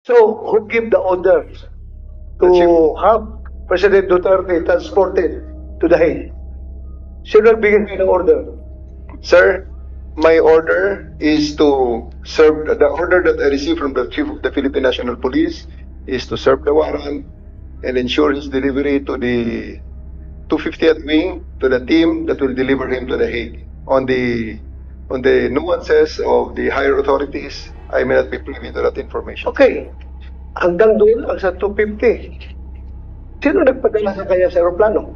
So, who give the order to have President Duterte transported to The Hague? Sino nagbigay ng order? Sir, my order is to serve, the order that I received from the Chief of the Philippine National Police is to serve the warrant and ensure his delivery to the 250th Wing, to the team that will deliver him to The Hague. On the nuances of the higher authorities, I may not be privy to that information. Okay. Hanggang doon lang sa 250. Sino nagpadala sa kanya sa aeroplano?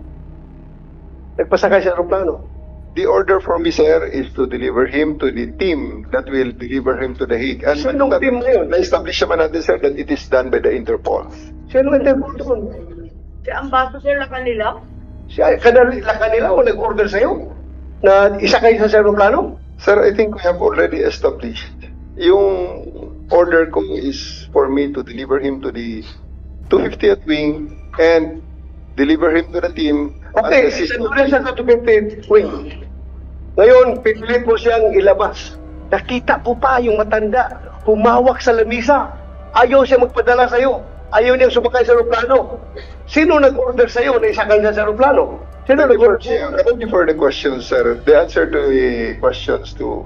Nagpasakay sa aeroplano? The order for me, sir, is to deliver him to the team that will deliver him to The Hague. And Sinong team na yun? na-establish naman natin, sir, that it is done by the Interpol. Sino nag-order doon? Si Ambassador na kanila? Siya, kanila o nag-order sa'yo? Na isakay sa aeroplano? Sir, I think we have already established. Yung order ko is for me to deliver him to the 250th Wing and deliver him to the team. Okay, nandun sa 250th Wing. Ngayon, pinilit mo siyang ilabas. Nakita ko pa yung matanda, humawak sa lamisa. Ayaw siya magpadala sa'yo. Ayaw niyang sumakay sa aeroplano. Sino nag-order sa'yo na isakay na sa aeroplano? Sino nag-order sa'yo? Thank you for the questions, sir. The answer to the questions to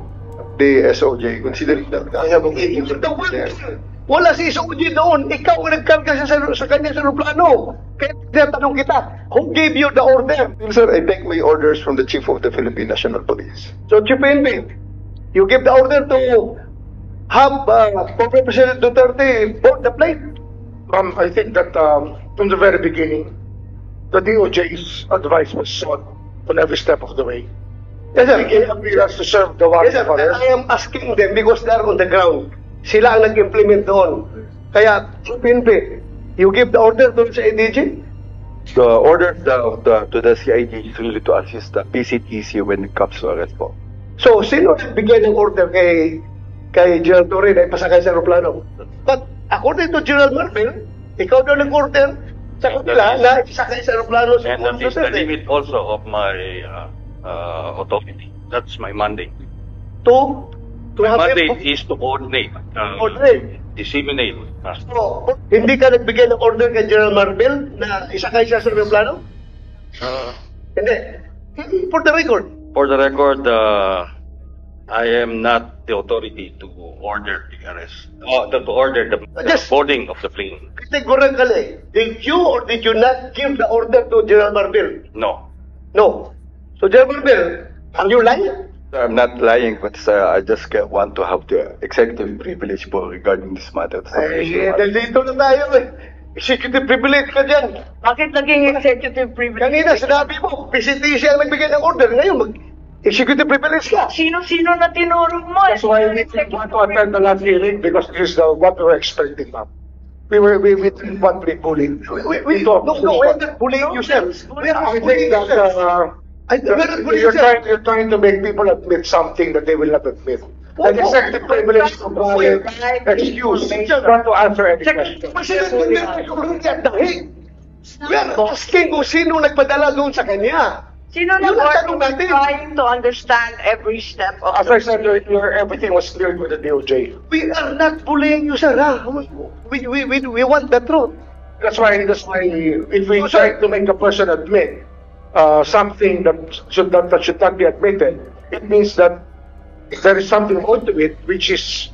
the SOJ, considering that I have a Wala si SOJ doon. Ikaw ang nagkarga sa kanya sa aeroplano. Kaya tinatanong kita, who gave you the order? Sir, I take my orders from the Chief of the Philippine National Police. So, Chief PNP, you give the order to have former President Duterte board the plane? I think that from the very beginning, the DOJ's advice was sought on every step of the way. Yes, sir. They agreed us to serve the warrant Yes, sir. of arrest. I am asking them because they are on the ground. Sila ang nag-implement doon. Kaya, Chief PNP, you give the order doon sa ADG? The order to the CID is really to assist the PCTC when it comes to arrest po. So, sino nagbigay ng order kay General Torre na ipasakay sa aeroplano? But according to General Marvel, ikaw daw nag-order sa kanila na ipasakay sa aeroplano sa And that is the limit also of my authority. That's my mandate. To My have mandate is to coordinate, Coordinate. disseminate. So, hindi ka nagbigay ng order kay General Marvel na isakay siya sa aeroplano? Hindi. For the record. For the record, I am not the authority to order the arrest, to order the Yes. boarding of the plane. Categorically, did you or did you not give the order to General Marvel? No. No. So, General Marvel, are you lying? I'm not lying, but I just want to have the executive privilege po regarding this matter. Dito na tayo eh. Executive privilege ka dyan. Bakit naging executive privilege? Kanina sinabi mo, PCTC ang nagbigay ng order. Ngayon, executive privilege ka. Sino-sino na tinurong mo? That's why we didn't want to attend the last hearing because this is what we were expecting now. We didn't want to be bullied. We don't. No, we're not bullying yourselves. We are I not think bullying that yourselves. We're not bullying you're trying to make people admit something that they will not admit. An executive privilege to provide excuse not to answer any question. We are asking kung sino nagpadala doon sa kanya. Sino na Yun ang tanong natin. trying to understand every step of As I said earlier, everything was cleared with the DOJ. We are not bullying you, sir. Ha? We want the truth. That's why if we try to make a person admit something that should not be admitted, it means that there is something more to it, which is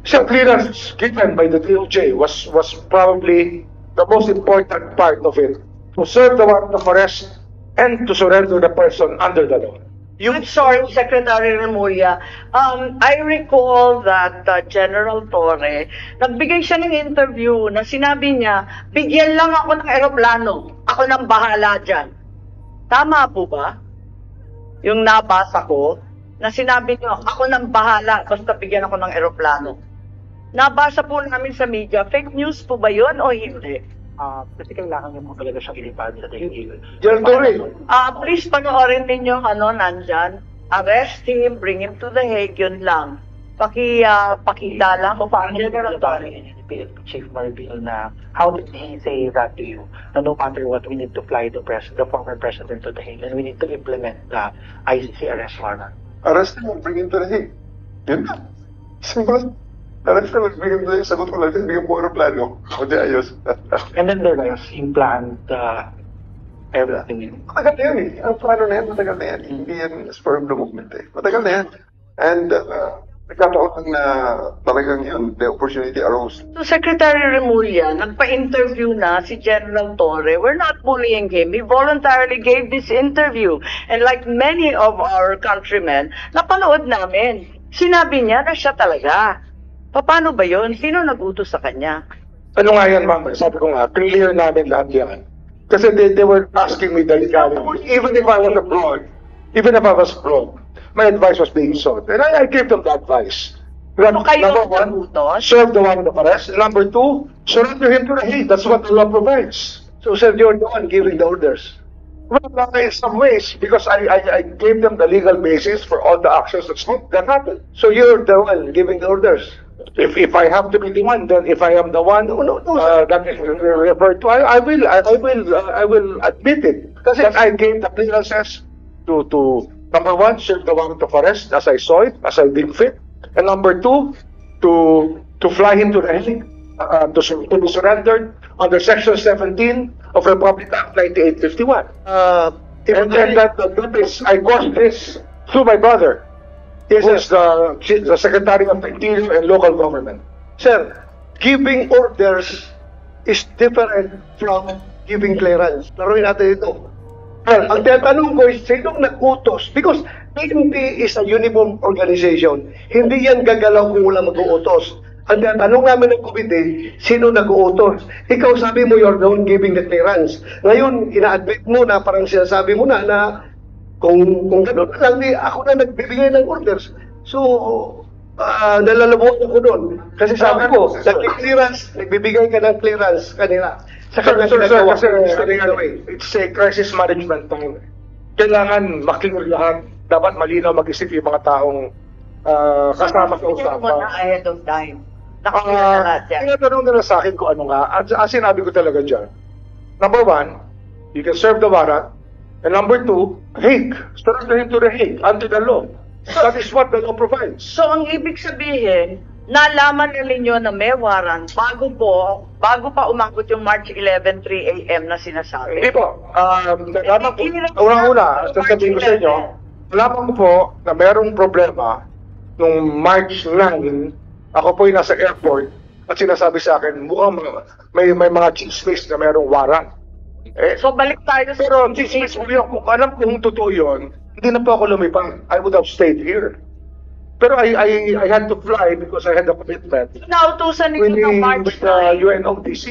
the clearance given by the DOJ was probably the most important part of it, to serve the warrant of arrest and to surrender the person under the law. I'm sorry, Secretary Remulla. I recall that General Torre, nagbigay siya ng interview na sinabi niya, bigyan lang ako ng eroplano. Ako nang bahala dyan. Tama po ba? Yung nabasa ko, na sinabi niyo, ako nang bahala, basta bigyan ako ng eroplano. Nabasa po namin sa media, fake news po ba yun o hindi? Kasi kailangan niyo mo talaga siyang ilipad sa tingin. General Torre, Please panoorin ninyo nandyan. Arrest him, bring him to The Hague, yun lang. Pakita lang kung paano General Torre. Chief Marbil na how did he say that to you? Na no matter what, we need to fly the former president to The Hague and we need to implement the ICC arrest warrant. Arrest him and bring him to The Hague. Yun na. Simple. Alam na, magbigay mo yung sagot ko lang, bigyan mo plano. O di ayos. And then the rest, yung planned, everything. Matagal na yan eh. Ang plano na yan, matagal na yan. Hindi yan spur of the movement eh. Matagal na yan. And nagkataon lang na talagang yun, the opportunity arose. So Secretary Remulla, nagpa-interview na si General Torre. We're not bullying him. He voluntarily gave this interview. And like many of our countrymen, napanood namin. Sinabi niya na siya talaga. Paano ba yun? Sino nag-utos sa kanya? Ano nga yan, ma'am? Sabi ko nga, clear namin lahat yan. Kasi they were asking me the legality. Even if I was abroad, my advice was being sought. And I gave them the advice. So kayo Number one, nag-utos? serve the warrant of arrest. Number two, surrender him to the Hague. That's what the law provides. So, sir, you're the one giving the orders. Well, in some ways, because I gave them the legal basis for all the actions that happened. So, you're the one giving the orders. If I have to be the one, then if I am the one that is referred to, I will admit it. That I gave the clearances to number one, serve the warrant of arrest as I saw it, as I deemed fit, and number two, to fly him to the Hague, to be surrendered under Section 17 of Republic Act 1951. And that is, I caused this through my brother. This is the Secretary of the Interior and Local Government. Sir, giving orders is different from giving clearance. Laruin natin ito. Well, ang tinatanong ko is, sinong nag-utos? Because PNP is a uniform organization. Hindi yan gagalaw kung wala mag-uutos. Ang tinatanong namin ng committee, sino nag-uutos? Ikaw sabi mo, you're the one giving the clearance. Ngayon, ina-admit mo na, parang sinasabi mo na kung gano'n lang, ako na nagbibigay ng orders. So, nalalabuhan ako doon. Kasi sabi ko, nagbibigay ka ng clearance kanila. Sir, kasi it's a crisis management time. Kailangan maklear lahat. Dapat malinaw mag-isip yung mga taong kasama sa usapan. Ahead of time. Nakakita na lahat yan. Tinatanong nila sa akin kung ano nga. Sinabi ko talaga dyan. Number one, you can serve the warrant. And number two, Hague. Surrender him to the Hague under the law. That is what the law provides. So, ang ibig sabihin, nalaman na ninyo na may warrant bago pa umabot yung March 11, 3 a.m. na sinasabi. Hindi po. Nalaman po. Una-una, sasabihin ko sa inyo, nalaman ko po na mayroong problema nung March 9, ako po yung nasa airport at sinasabi sa akin, mukhang may mga chismis na mayroong warrant. So, balik tayo sa... Pero chismis po yun, kung alam ko kung totoo yun, hindi na po ako lumipad. I would have stayed here. Pero I had to fly because I had a commitment. Nautusan ninyo ng March 9. UNODC.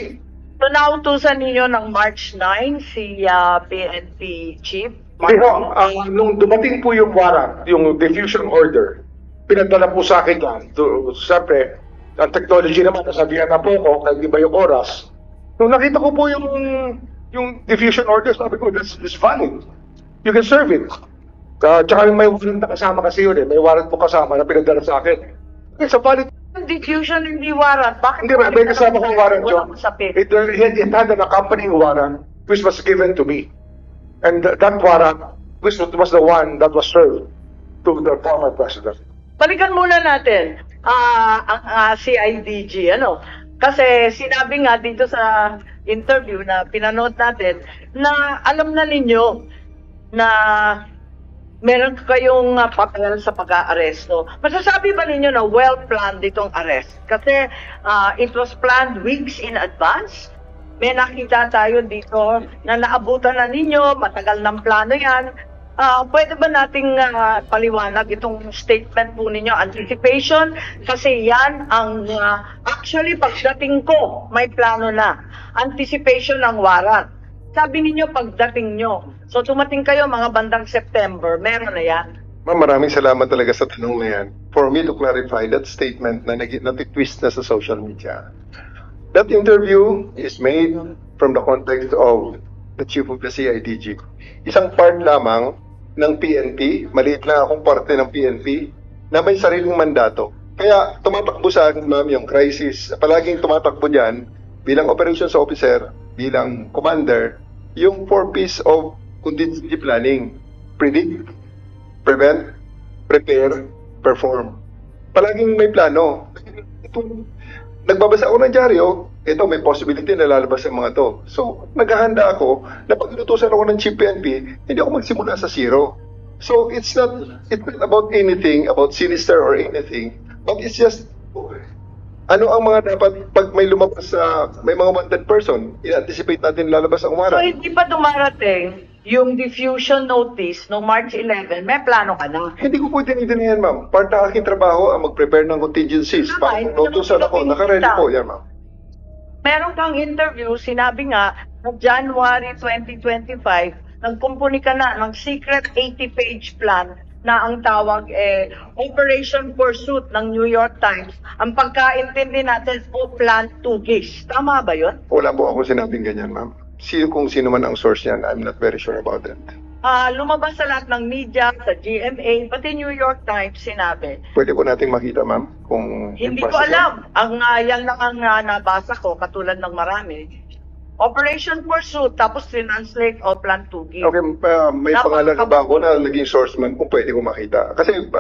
So, nautusan ninyo ng March 9 si PNP Chief? Pero, nung dumating po yung warrant, yung diffusion order, pinadala po sa akin yan. Siyempre, ang technology naman, nasabihan na po ko, hindi ba yung oras. Nung nakita ko po yung diffusion order, sabi ko, this is valid. You can serve it. Tsaka may warrant na kasama kasi yun eh. May warrant po kasama na pinadala sa akin. Okay, so valid. Diffusion, hindi warrant. Bakit? Hindi, may kasama kong warrant yun. It had an accompanying warrant which was given to me. And that warrant, which was the one that was served to the former president. Balikan muna natin ang CIDG, ano? Kasi sinabi nga dito sa interview na pinanood natin na alam na ninyo na meron kayong papel sa pag-aaresto. Masasabi ba ninyo na well-planned itong arrest? Kasi it was planned weeks in advance. May nakita tayo dito na naabutan na ninyo, matagal ng plano yan. Pwede ba nating paliwanag itong statement po ninyo, anticipation? Kasi yan ang, actually pagdating ko, may plano na. Anticipation ng warrant. Sabi ninyo pagdating nyo. So tumating kayo mga bandang September, meron na yan. Ma'am, maraming salamat talaga sa tanong na yan. For me to clarify that statement na natitwist na sa social media. That interview is made from the context of the chief of the CIDG. Isang part lamang ng PNP, maliit lang akong parte ng PNP, na may sariling mandato. Kaya tumatakbo sa akin, ma'am, yung crisis. Palaging tumatakbo dyan bilang operations officer, bilang commander, yung 4 P's of contingency planning. Predict, prevent, prepare, perform. Palaging may plano. nagbabasa ako ng dyaryo, ito may possibility na lalabas ang mga to. So, naghahanda ako na pag inutusan ako ng Chief PNP, hindi ako magsimula sa zero. So, it's not about anything, about sinister or anything, but it's just, ano ang mga dapat, pag may lumabas sa, may mga wanted person, i-anticipate natin lalabas ang So, warrant. hindi pa dumarating yung diffusion notice no March 11, may plano ka na. Hindi ko po tinitin yan, ma'am. Part ng aking trabaho ang mag-prepare ng contingencies. Pag notusan ako, nakaready po yan, ma'am. Meron kang interview, sinabi nga, na January 2025, nagkumpuni ka na ng secret 80-page plan na ang tawag Operation Pursuit ng New York Times. Ang pagkaintindi natin po Plan Tugis. Tama ba yun? Wala po ako sinabing ganyan, ma'am. Kung sino man ang source niyan, I'm not very sure about that. Lumabas sa lahat ng media, sa GMA, pati New York Times sinabi. Pwede po nating makita, ma'am, kung... Hindi ko alam. Yan lang ang nabasa ko, katulad ng marami. Operation Pursuit, tapos translate o Plan Tugis. Okay, may pangalan na ba ako na naging source, ma'am, kung pwede ko makita. Kasi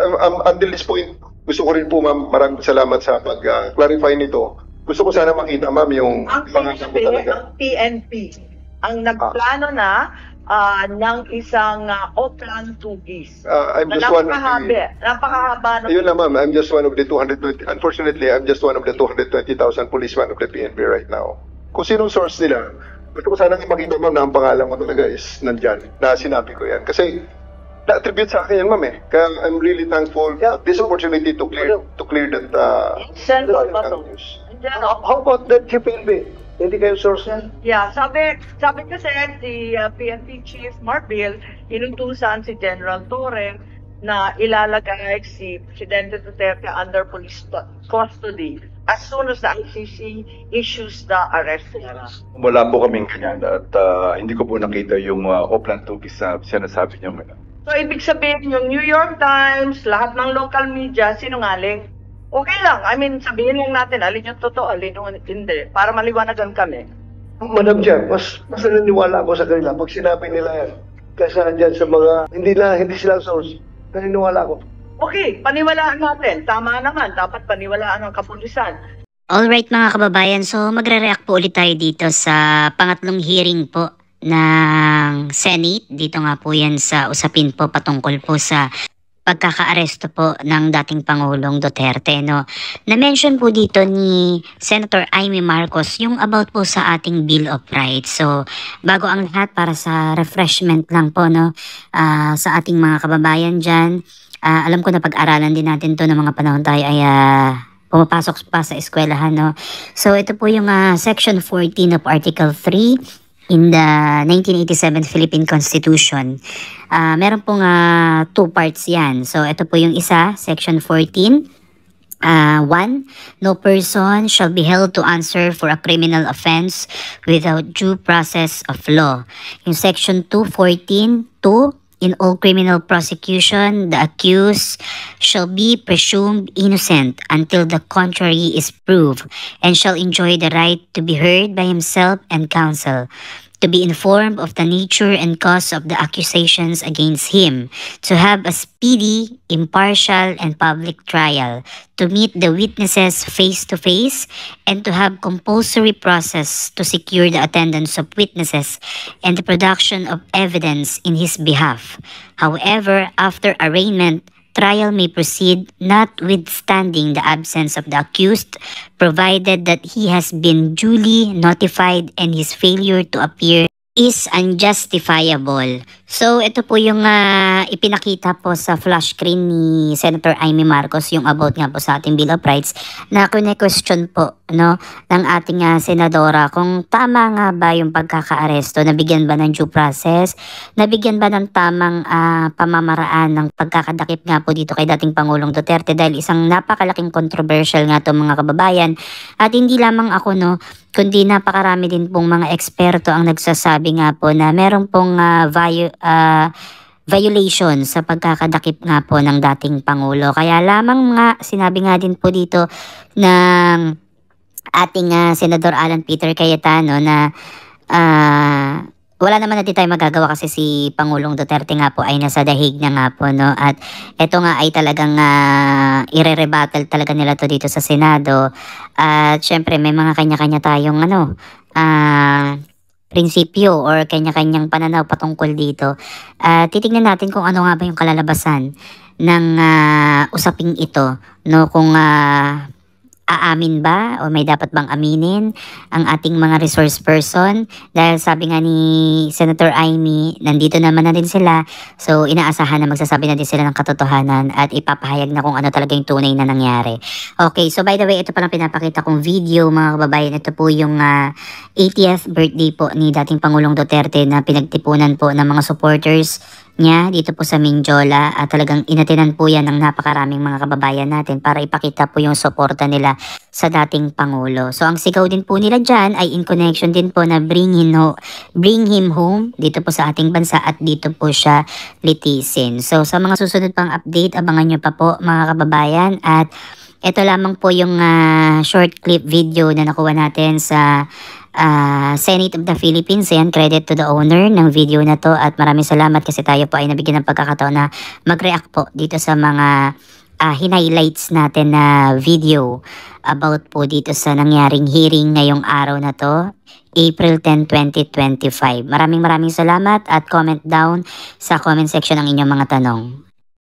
until this point, gusto ko rin po, ma'am, maraming salamat sa pag-clarify nito. Gusto ko sana makita, ma'am, yung pangalan ko talaga. Ang PNP, ang nagplano na ng isang Plan Tugis. I'm just one of the... Napakahaba. Ayun lang, ma'am, I'm just one of the 220... Unfortunately, I'm just one of the 220,000 policemen of the PNP right now. Kung sinong source nila, gusto ko sana makita, ma'am, na ang pangalan ko talaga is nandyan, na sinabi ko yan. Kasi na-attribute sa akin yan, ma'am, Kaya I'm really thankful for this opportunity to clear that news. How about the Chief PNP? Hindi kayo source yan? Yeah, sabi kasi si PNP Chief Marbil, inutusan si General Torre na ilalagay si Presidente Duterte under police custody as soon as the ICC issues the arrest warrant. Wala po kaming ganyan at hindi ko po nakita yung Oplan Tugis na sinasabi niyo. So, ibig sabihin yung New York Times, lahat ng local media, sinungaling. Okay lang. I mean, sabihin lang natin, alin yung totoo, alin yung hindi. Para maliwanagan kami. Madam Chair, mas naniniwala ako sa kanila pag sinabi nila yan. Kasi andyan sa mga, hindi sila source. Naniniwala ako. Okay, paniwalaan natin. Tama naman, dapat paniwalaan ng kapulisan. Alright mga kababayan, so magre-react po ulit tayo dito sa pangatlong hearing po ng Senate. Dito nga po yan sa usapin po patungkol po sa pagkakaaresto po ng dating Pangulong Duterte, no. Na-mention po dito ni Senator Amy Marcos yung about po sa ating Bill of Rights. So, bago ang lahat, para sa refreshment lang po, no, sa ating mga kababayan dyan, alam ko na pag-aralan din natin to ng mga panahon tayo ay pumapasok pa sa eskwelahan, no. So, ito po yung Section 14 of Article 3 in the 1987 Philippine Constitution. Meron pong two parts yan. So, ito po yung isa, Section 14. 1. No person shall be held to answer for a criminal offense without due process of law. Yung Section 214, 2. In all criminal prosecution, the accused shall be presumed innocent until the contrary is proved, and shall enjoy the right to be heard by himself and counsel, to be informed of the nature and cause of the accusations against him, to have a speedy, impartial, and public trial, to meet the witnesses face to face, and to have compulsory process to secure the attendance of witnesses and the production of evidence in his behalf. However, after arraignment, trial may proceed notwithstanding the absence of the accused, provided that he has been duly notified and his failure to appear is unjustifiable. So, ito po yung ipinakita po sa flash screen ni Senator Amy Marcos, yung about nga po sa ating Bill of Rights, na kune-question po, no, ng ating senadora kung tama nga ba yung pagkakaaresto, nabigyan ba ng due process, nabigyan ba ng tamang pamamaraan ng pagkakadakip nga po dito kay dating Pangulong Duterte, dahil isang napakalaking controversial nga to mga kababayan. At hindi lamang ako, no, kundi napakarami din pong mga eksperto ang nagsasabi nga po na meron pong violation sa pagkakadakip nga po ng dating Pangulo. Kaya lamang nga, sinabi nga din po dito ng ating Senador Alan Peter Cayetano na wala naman natin tayo magagawa kasi si Pangulong Duterte nga po ay nasa dahig na nga po, no? At ito nga ay talagang ire-rebuttal talaga nila to dito sa Senado. At syempre may mga kanya-kanya tayong prinsipyo or kanya-kanyang pananaw patungkol dito. Titignan natin kung ano nga ba yung kalalabasan ng usaping ito, no? Kung aamin ba o may dapat bang aminin ang ating mga resource person, dahil sabi nga ni Senator Amy, nandito naman na din sila, so inaasahan na magsasabi na din sila ng katotohanan at ipapahayag na kung ano talaga yung tunay na nangyari. Okay, so by the way, ito palang pinapakita kong video mga kababayan, ito po yung 80th birthday po ni dating Pangulong Duterte na pinagtipunan po ng mga supporters niya dito po sa Minjola, at talagang inatinan po yan ng napakaraming mga kababayan natin para ipakita po yung suporta nila sa dating Pangulo. So ang sigaw din po nila dyan ay in connection din po na bring him home dito po sa ating bansa at dito po siya litisin. So sa mga susunod pang update, abangan nyo pa po mga kababayan, at ito lamang po yung short clip video na nakuha natin sa Senate of the Philippines. Ayan, credit to the owner ng video na to, at maraming salamat kasi tayo po ay nabigyan ng pagkakataon na mag-react po dito sa mga highlights natin na video about po dito sa nangyaring hearing ngayong araw na to, April 10, 2025. Maraming salamat, at comment down sa comment section ang inyong mga tanong.